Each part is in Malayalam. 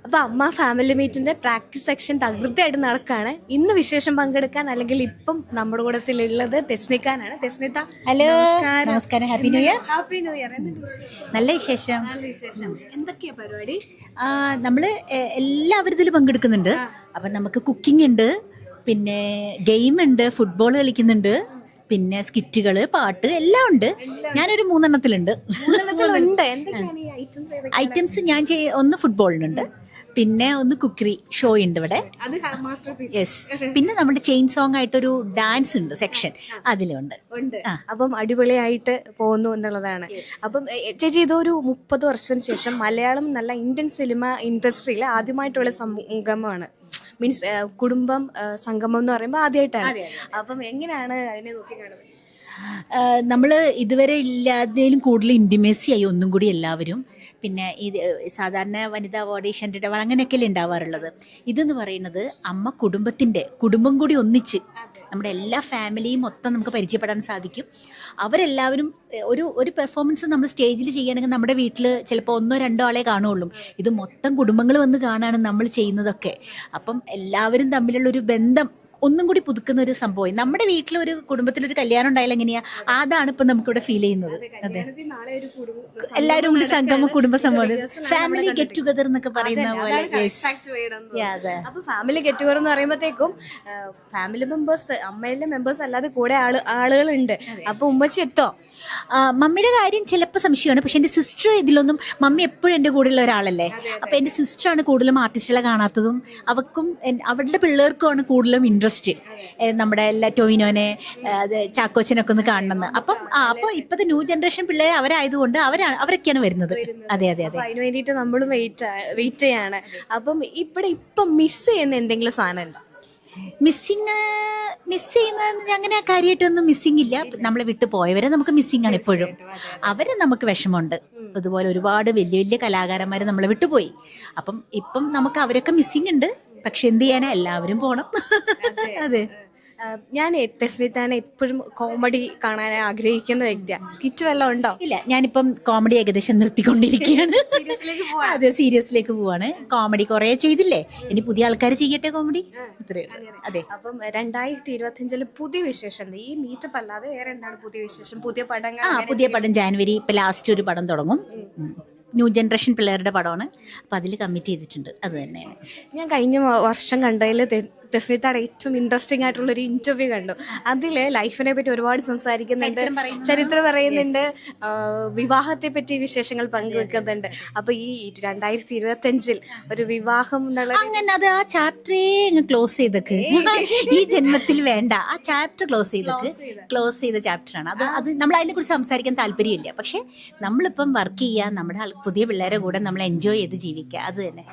അപ്പോൾ അമ്മ ഫാമിലി മീറ്റിൻ്റെ പ്രാക്ടീസ് സെക്ഷൻ തകൃതിയായിട്ട് നടക്കുകയാണ്. ഇന്ന് വിശേഷം പങ്കെടുക്കാൻ അല്ലെങ്കിൽ ഇപ്പം നമ്മുടെ കൂട്ടത്തിലുള്ളത് തെസ്നിക്കാനാണ്. തെസ്നിത്ത, ഹലോ, നമസ്കാരം. Happy new year. Happy new year. നല്ല വിശേഷം. നല്ല വിശേഷം. എന്തൊക്കെയാ പരിപാടി? നമ്മള് എല്ലാവരും ഇതിൽ പങ്കെടുക്കുന്നുണ്ട്. അപ്പം നമുക്ക് കുക്കിംഗ് ഉണ്ട്, പിന്നെ ഗെയിം ഉണ്ട്, ഫുട്ബോൾ കളിക്കുന്നുണ്ട്, പിന്നെ സ്കിറ്റുകള്, പാട്ട് എല്ലാം ഉണ്ട്. ഞാനൊരു 3 ഐറ്റംസ് ഞാൻ ഒന്ന് ഫുട്ബോളിനുണ്ട്, പിന്നെ ഒന്ന് കുക്കറി ഷോ ഉണ്ട് ഇവിടെ. യെസ്. പിന്നെ നമ്മുടെ ചെയിൻ സോങ് ആയിട്ടൊരു ഡാൻസ് ഉണ്ട് സെക്ഷൻ, അതിലുണ്ട്. അപ്പം അടിപൊളിയായിട്ട് പോകുന്നു എന്നുള്ളതാണ്. അപ്പം ചേച്ചി ഇതൊരു 30 വർഷത്തിന് ശേഷം മലയാളം നല്ല ഇന്ത്യൻ സിനിമ ഇൻഡസ്ട്രിയിൽ ആദ്യമായിട്ടുള്ള സംഗമമാണ്. മീൻസ് കുടുംബം സംഗമം എന്ന് പറയുമ്പോൾ ആദ്യമായിട്ടാണ്. അപ്പം എങ്ങനെയാണ് അതിനെ നോക്കി കാണുന്നത്? നമ്മൾ ഇതുവരെ ഇല്ലാത്തതിലും കൂടുതൽ ഇൻറ്റിമേസി ആയി ഒന്നും കൂടി എല്ലാവരും. പിന്നെ ഇത് സാധാരണ വനിതാ അവാർഡ്, ഏഷ്യാനെറ്റ് അവാർഡ് അങ്ങനെയൊക്കെയല്ലേ ഉണ്ടാവാറുള്ളത്. ഇതെന്ന് പറയുന്നത് കുടുംബം കൂടി ഒന്നിച്ച് നമ്മുടെ എല്ലാ ഫാമിലിയും മൊത്തം നമുക്ക് പരിചയപ്പെടാൻ സാധിക്കും. അവരെല്ലാവരും ഒരു പെർഫോമൻസ് നമ്മൾ സ്റ്റേജിൽ ചെയ്യുകയാണെങ്കിൽ നമ്മുടെ വീട്ടിൽ ചിലപ്പോൾ 1-2 ആളെ കാണുള്ളൂ. ഇത് മൊത്തം കുടുംബങ്ങൾ വന്ന് കാണാണ് നമ്മൾ ചെയ്യുന്നതൊക്കെ. അപ്പം എല്ലാവരും തമ്മിലുള്ളൊരു ബന്ധം ഒന്നും കൂടി പുതുക്കുന്ന ഒരു സംഭവം. നമ്മുടെ വീട്ടിലൊരു കുടുംബത്തിലൊരു കല്യാണം ഉണ്ടായാലും എങ്ങനെയാ, അതാണ് ഇപ്പൊ നമുക്കിവിടെ ഫീൽ ചെയ്യുന്നത്. അതെ, എല്ലാവരും കൂടി സംഗമം, കുടുംബ സംഭവം, ഫാമിലി ഗെറ്റ് ടുഗദർ എന്നൊക്കെ പറയുന്ന പോലെ. അപ്പൊ ഫാമിലി ഗെറ്റ് ടുഗദർ എന്ന് പറയുമ്പോഴത്തേക്കും ഫാമിലി മെമ്പേഴ്സ്, അമ്മയിലെ മെമ്പേഴ്സ് അല്ലാതെ കൂടെ ആളുകളുണ്ട്. അപ്പൊ ഉമ്മച്ചി എത്തോ? മമ്മിയുടെ കാര്യം ചിലപ്പോൾ സംശയമാണ്. പക്ഷെ എൻ്റെ സിസ്റ്റർ ഇതിലൊന്നും, മമ്മി എപ്പോഴും എൻ്റെ കൂടെയുള്ള ഒരാളല്ലേ. അപ്പൊ എൻ്റെ സിസ്റ്ററാണ് കൂടുതലും ആർട്ടിസ്റ്റുകളെ കാണാത്തതും. അവരുടെ പിള്ളേർക്കുമാണ് കൂടുതലും ഇൻട്രസ്റ്റ് നമ്മുടെ എല്ലാ ടോവിനോനെ, ചാക്കോച്ചനൊക്കെ ഒന്ന് കാണണമെന്ന്. അപ്പോൾ ഇപ്പോഴത്തെ ന്യൂ ജനറേഷൻ പിള്ളേർ അവരായതുകൊണ്ട് അവരൊക്കെയാണ് വരുന്നത്. അതെ അതെ അതെ. അതിന് വേണ്ടിയിട്ട് നമ്മളും വെയിറ്റ് ചെയ്യാണ്. അപ്പം ഇപ്പം മിസ് ചെയ്യുന്ന എന്തെങ്കിലും സാധനം ഉണ്ടോ? മിസ് ചെയ്യുന്നത് അങ്ങനെ കാര്യമായിട്ടൊന്നും മിസ്സിങ് ഇല്ല. നമ്മളെ വിട്ടു പോയവരെ നമുക്ക് മിസ്സിങ് ആണ് എപ്പോഴും. അവരെ നമുക്ക് വിഷമമുണ്ട്. അതുപോലെ ഒരുപാട് വലിയ വലിയ കലാകാരന്മാർ നമ്മളെ വിട്ടുപോയി. ഇപ്പം നമുക്ക് അവരൊക്കെ മിസ്സിങ് ഉണ്ട്. പക്ഷെ എന്ത് ചെയ്യാനാ, എല്ലാവരും പോണം. അതെ. ഞാൻ തെസ്നിത്താനെ എപ്പോഴും കോമഡി കാണാൻ ആഗ്രഹിക്കുന്ന വ്യക്തിയാണ്. സ്കിറ്റ് വല്ലതും ഉണ്ടോ? ഇല്ല, ഞാനിപ്പം കോമഡി ഏകദേശം നിർത്തിക്കൊണ്ടിരിക്കുകയാണ്. അതെ, സീരിയസിലേക്ക് പോവാണ്. കോമഡി കുറെ ചെയ്തില്ലേ, ഇനി പുതിയ ആൾക്കാർ ചെയ്യട്ടെ കോമഡി. അതെ. അപ്പം 2025 പുതിയ വിശേഷം, ഈ മീറ്റപ്പ് അല്ലാതെ വേറെ എന്താണ് പുതിയ വിശേഷം? പുതിയ പടങ്ങൾ? പുതിയ പടം ജാനുവരി ഇപ്പൊ ലാസ്റ്റ് ഒരു പടം തുടങ്ങും. ന്യൂ ജനറേഷൻ പിള്ളേരുടെ പടമാണ്. അപ്പം അതിൽ കമ്മിറ്റ് ചെയ്തിട്ടുണ്ട്. അത് തന്നെയാണ്. ഞാൻ കഴിഞ്ഞ വർഷം കണ്ടതിൽ തെസ്നിത്തയുടെ ഏറ്റവും ഇൻട്രസ്റ്റിംഗ് ആയിട്ടുള്ളൊരു ഇന്റർവ്യൂ കണ്ടു. അതിൽ ലൈഫിനെ പറ്റി ഒരുപാട് സംസാരിക്കുന്നുണ്ട്, ചരിത്രം പറയുന്നുണ്ട്, വിവാഹത്തെ പറ്റി വിശേഷങ്ങൾ പങ്കുവെക്കുന്നുണ്ട്. അപ്പൊ ഈ 2025 ഒരു വിവാഹം അങ്ങനെ അത് ആ ചാപ്റ്ററേ ക്ലോസ് ചെയ്തൊക്കെ ഈ ജന്മത്തിൽ വേണ്ട, ആ ചാപ്റ്റർ ക്ലോസ് ചെയ്ത ചാപ്റ്ററാണ് അത്. നമ്മൾ അതിനെ കുറിച്ച് സംസാരിക്കാൻ താല്പര്യമില്ല. പക്ഷെ നമ്മളിപ്പം വർക്ക് ചെയ്യുക, നമ്മുടെ പുതിയ പിള്ളേരെ കൂടെ നമ്മൾ എൻജോയ് ചെയ്ത് ജീവിക്കുക, അത് തന്നെ.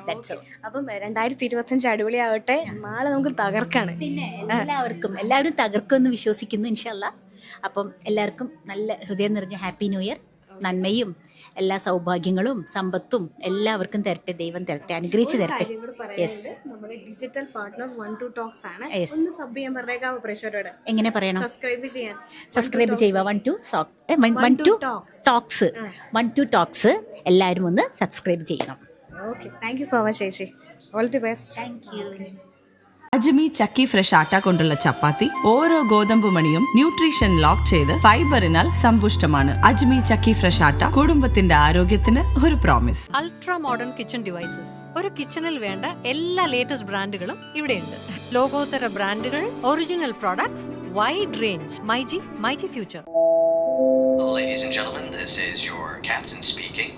അപ്പം 2025 അടിപൊളിയാകട്ടെ. നാളെ നമുക്ക് തകർക്കാണ്. പിന്നെ എല്ലാവരും തകർക്കുമെന്ന് വിശ്വസിക്കുന്നു, ഇൻഷാ അല്ലാ. അപ്പം എല്ലാവർക്കും നല്ല ഹൃദയം നിറഞ്ഞ ഹാപ്പി ന്യൂ ഇയർ. നന്മയും എല്ലാ സൗഭാഗ്യങ്ങളും സമ്പത്തും എല്ലാവർക്കും തരട്ടെ, ദൈവം തരട്ടെ, അനുഗ്രഹിച്ച് തരട്ടെ. നമ്മുടെ ഡിജിറ്റൽ പാർട്ണർ 12 ടോക്സ് ആണ്. ഒന്ന് സബ് ചെയ്യാൻ പറഞ്ഞേക്കാവോ പ്രേക്ഷകരോട്? എങ്ങനെ പറയണം? സബ്സ്ക്രൈബ് ചെയ്യുക. 12 ടോക്സ് എല്ലാവരും ഒന്ന് സബ്സ്ക്രൈബ് ചെയ്യണം. Okay, thank you so much ചേച്ചി. All the best. Thank you. Ajmi chakki fresh atta കൊണ്ടുള്ള ചപ്പാത്തി ഓരോ ഗോതമ്പ് മണിയും ന്യൂട്രീഷൻ ലോക്ക് ചെയ്ത് ഫൈബറിനാൽ സമ്പുഷ്ടമാണ്. അജ്മി ചക്കി ഫ്രഷ് ആട്ട കുടുംബത്തിന്റെ ആരോഗ്യത്തിന് ഒരു promise. Ultra modern kitchen devices. ഒരു കിച്ചണിൽ വേണ്ട എല്ലാ ലേറ്റസ്റ്റ് ബ്രാൻഡുകളും ഇവിടെയുണ്ട്. ലോകോത്തര ബ്രാൻഡുകൾ, original products, wide range. MyG future. Ladies and gentlemen, this is your captain speaking.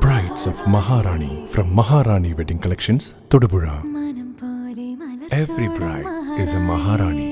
Brides of Maharani from Maharani Wedding Collections, Todupuzha. Every bride is a Maharani.